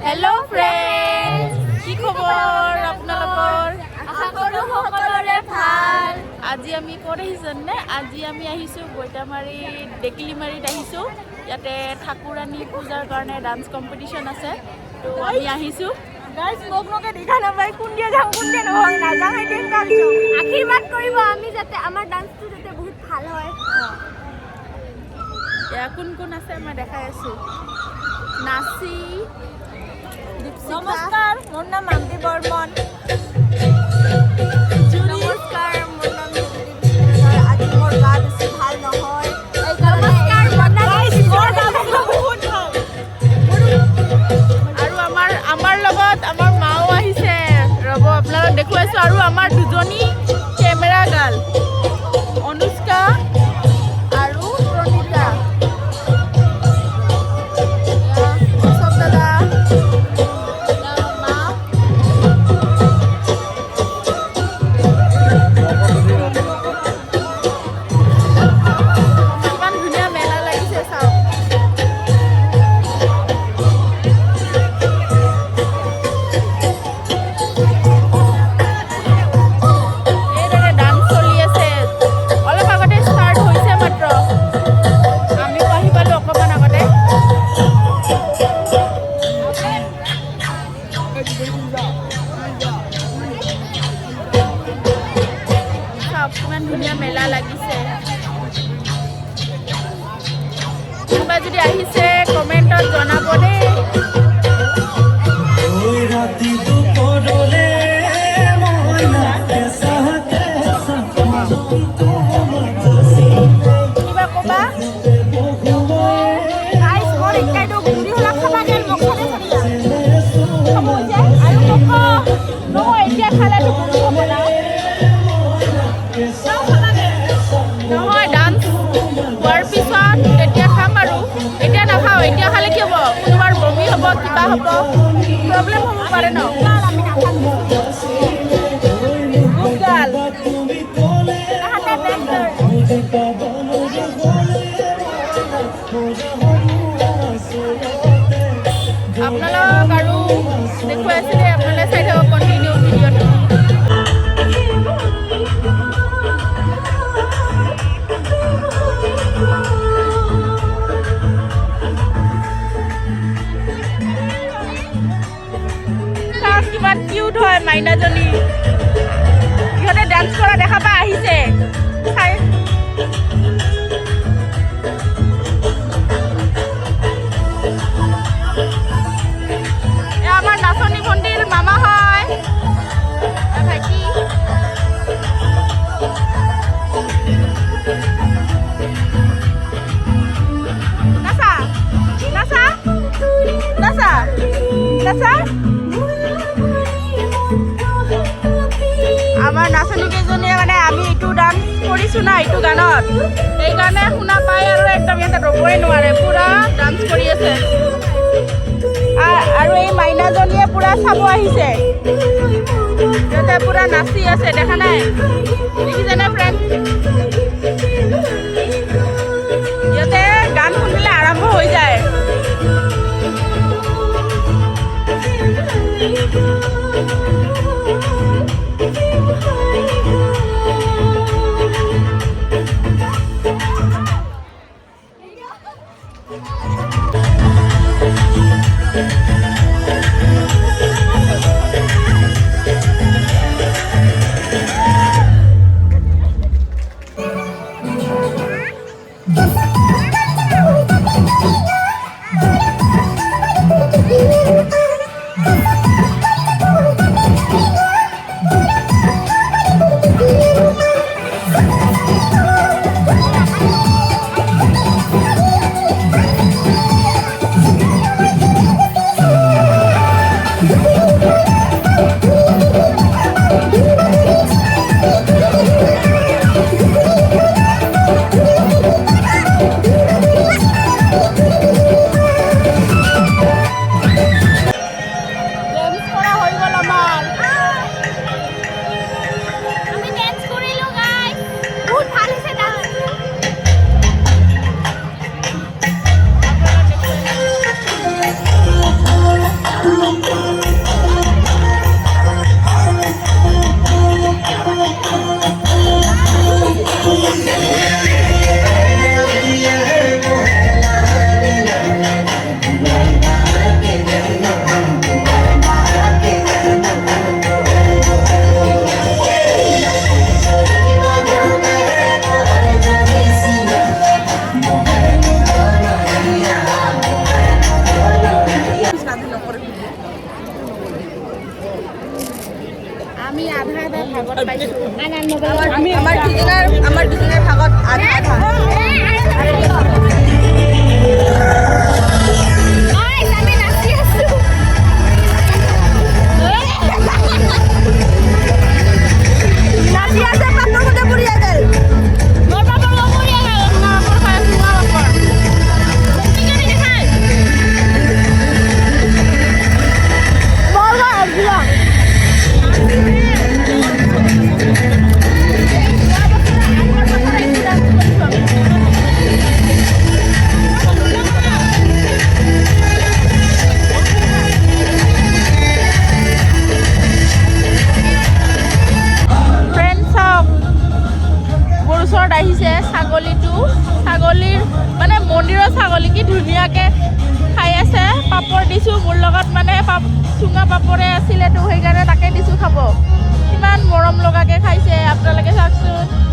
Hello friends কি খবৰ আপোনালোকৰ আশা কৰোঁ সকলোৰে ভাল আজি আমি ক'ত আহিছোঁ নে আজি আমি আহিছোঁ বৈতামাৰীত ডেকিলিমাৰীত আহিছোঁ ইয়াতে ঠাকুৰানী পূজাৰ কাৰণে ডান্স কম্পিটিশ্যন আছে তো আমি আহিছোঁ গাইস মোকনোকে দেখা নাপাই কোন দিয়া যাও কোন দিয়া নহয় না জানাই দিন কালছো আশীৰ্বাদ কৰিব আমি যাতে আমাৰ ডান্সটো যাতে বহুত ভাল হয় ইয়া কোন কোন আছে মই দেখাই আছোঁ নাচি নমস্কাৰ মোৰ নাম মাম্পি বৰ্মন নমস্কাৰ মোৰ নাম আজি মোৰ গা বেছি ভাল নহয় নমস্কাৰ মোৰ গা বহুত ভাল আৰু আমাৰ লগত আমাৰ মাও আহিছে ৰ'ব আপোনালোক দেখুৱাইছোঁ আৰু আমাৰ দুজনী কেমেৰা গাৰ্ল অনুষ্কা আৰু প্ৰণীতা চব দাদা কিমান ধুনীয়া মেলা লাগিছে কোনোবা যদি আহিছে কমেণ্টত জনাব দেই কিবা ক'বা গাইস মোৰ একাইটো ঘুৰি হলা খাবা গেল মোক খালে চলি খাব যায় আৰু মোক নহয় এতিয়া খালেটো ঘুৰি হ'ব না নহয় ডান্স হোৱাৰ পিছত তেতিয়া খাম আৰু এতিয়া নাখাওঁ এতিয়া খালে কি হ'ব কোনোবাৰ বমি হ'ব কিবা হ'ব প্ৰব্লেম হ'ব পাৰে ন আমি নাখাম গুড গাৰ্ল তাহাতে বেংকৰ আপোনালোক আৰু দেখুৱাই আছিলে আপোনালোকে চাই থাকক কণ্টিনিউ ভিডিঅ'টো কিমান কিউট হয় মাইনাজনী ইহঁতে ডান্স কৰা দেখা পাই আহিছে চাই আমাৰ নাচনী ভণ্টিৰ মামা হয় ভাইটি নাচা নাচা নাচা নাচা আমাৰ নাচনী কেইজনীয়ে মানে আমি এইটো ডান্স কৰিছোঁ না এইটো গানত সেইকাৰণে শুনা পাই আৰু একদম ইয়াতে ৰ'বই নোৱাৰে পূৰা ডান্স কৰি আছে আৰু এই মাইনাজনীয়ে পূৰা চাব আহিছে সিহঁতে পূৰা নাচি আছে দেখা নাই দেখিছেনে ফ্ৰেণ্ড সিহঁতে গান শুনিলে আৰম্ভ হৈ যায় আমি আধা আধা ভাগত পাইছোঁ আমাৰ দুজনৰ ভাগত আধা আধা নাচি আছে পাপৰ মতে বুঢ়িয়া গেল মোৰ পাপৰ লগৰীয়া পাপৰ খাই চুঙা পাপৰ কি কৰি দেখাই বল গা ওচৰত আহিছে ছাগলীটো ছাগলীৰ মানে মন্দিৰৰ ছাগলী কি ধুনীয়াকৈ খাই আছে পাপৰ দিছোঁ মোৰ লগত মানে চুঙা পাপৰে আছিলেতো সেইকাৰণে তাকে দিছোঁ খাব ইমান মৰম লগাকৈ খাইছে আপোনালোকে চাওকচোন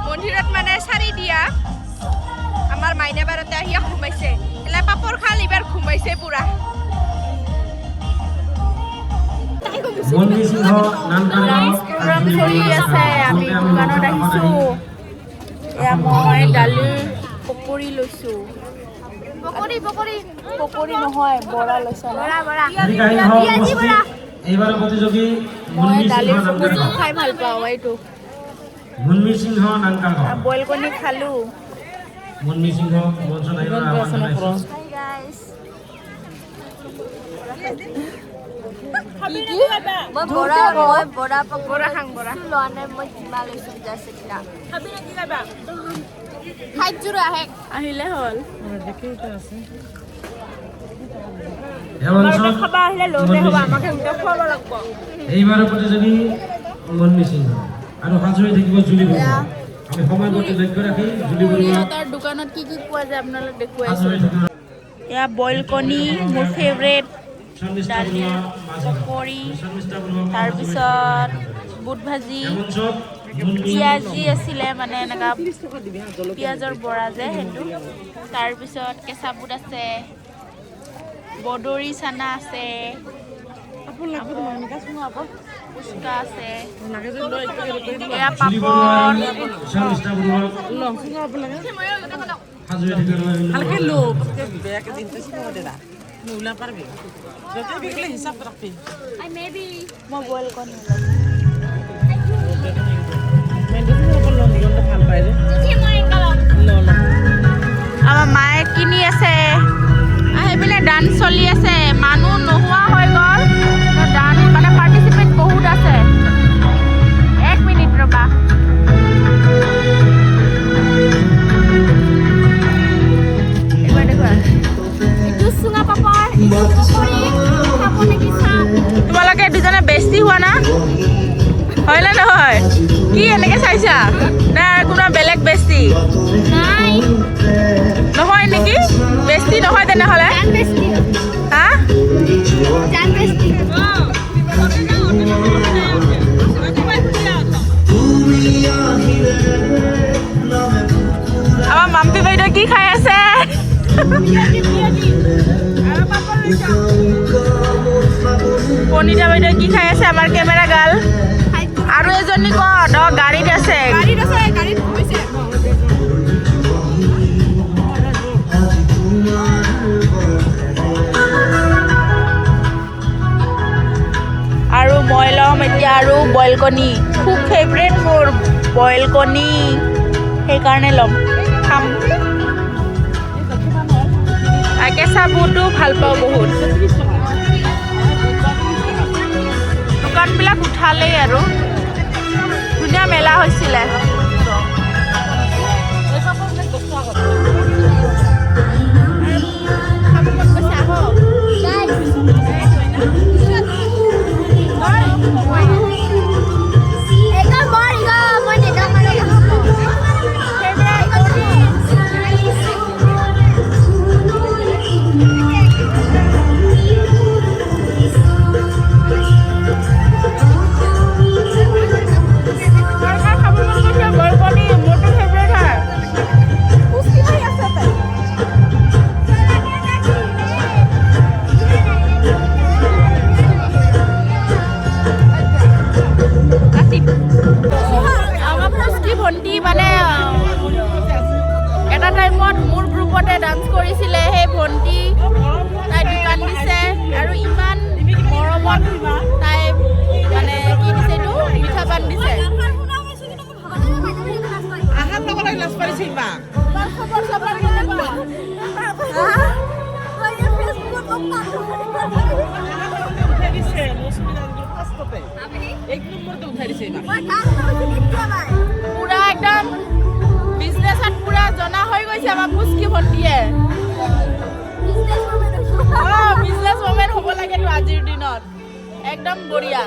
মন্দিৰত মানে চাৰি দিয়া আমাৰ মাইনা বাৰতে আহি ঘুমাইছে এলা পাপৰ খাল এইবাৰ ঘুমাইছে পুৰা প্ৰগ্ৰাম চলি আছে আমি দোকানত আহিছোঁ এয়া মই দালিৰ পকৰি লৈছোঁ পকৰি নহয় বৰা লৈছোঁ এইবাৰ প্ৰতিযোগী মই দালিৰ পকৰি খাই ভাল পাওঁ এইটো মুনমি সিংহ নাংকাল বইল কণী খালোঁ মুনমি সিংহ মঞ্চত আহিব মই বৰা খাং বৰা লোৱা নাই মই কিমা লৈছোঁ জাৰ্চি কিনা আহিলে হ'ল খাবা আহিলে লওঁতে হ'ব আমাক খুৱাব লাগিব এইবাৰ প্ৰতিযোগী মুনমি সিংহ আৰু হাজৰি থাকিব জুলি বৰুৱা আমি সময় প্ৰতি লক্ষ্য ৰাখি জুলি বৰুৱা তাৰ দোকানত কি পোৱা যায় আপোনালোক দেখুৱাইছোঁ হাজৰি থাকিব এয়া বইল কণী মোৰ ফেভৰেট শৰ্মিষ্ঠা দালি বৰুৱা মাজী পকৰি শৰ্মিষ্ঠা বৰুৱা তাৰপিছত বুট ভাজি মঞ্চত পিঁয়াজি আছিলে মানে এনেকুৱা পিঁয়াজৰ বৰা যে সেইটো তাৰপিছত কেঁচা বুট আছে বদৰি চানা আছে ফুচকা আছে এয়া পাপৰ শৰ্মিষ্ঠা বৰুৱা হাজৰি থাকিব মই বইল কণী আমাৰ মায়ে কিনি আছে আহি পিনে ডান্স চলি আছে মানুহ নোহোৱা হৈ গ'ল ডান্স মানে পাৰ্টিচিপেট বহুত আছে 1 মিনিট ৰ'বা এইবাৰ দেখুৱা তোমালোকে দুজনে বেছি হোৱা না হয় না নহয় কি এনেকে চাইছা না কোনো বেলেগ বেছি নহয় নেকি বেছি নহয় তেনেহ'লে হা আমাৰ মাম্পি বাইদেউ কি খাই আছে পনিতা বাইদেউ কি খাই আছে আমাৰ কেমেৰা গাল আৰু এজনী ক'ত গাড়ীত আছে আৰু মই ল'ম এতিয়া আৰু বইল কণী খুব ফেভৰেট মোৰ বইল কণী সেইকাৰণে ল'ম খাম কেঁচা বুটো ভাল পাওঁ বহুত দোকানবিলাক উঠালেই আৰু ধুনীয়া মেলা হৈছিলে। আমাৰ পুষ্টি ভণ্টি মানে এটা টাইমত মোৰ গ্ৰুপতে ডান্স কৰিছিলে। সেই ভণ্টি তাই দোকান দিছে আৰু ইমান মৰমত তাই মানে কি দিছে এইটো মিঠা পান দিছে। পুৰা একদম বিজনেছত পুৰা জনা হৈ গৈছে আমাৰ পুষ্কি ভণ্টিয়ে। বিজনেছ ওমেন হ'ব লাগেতো আজিৰ দিনত, একদম বঢ়িয়া।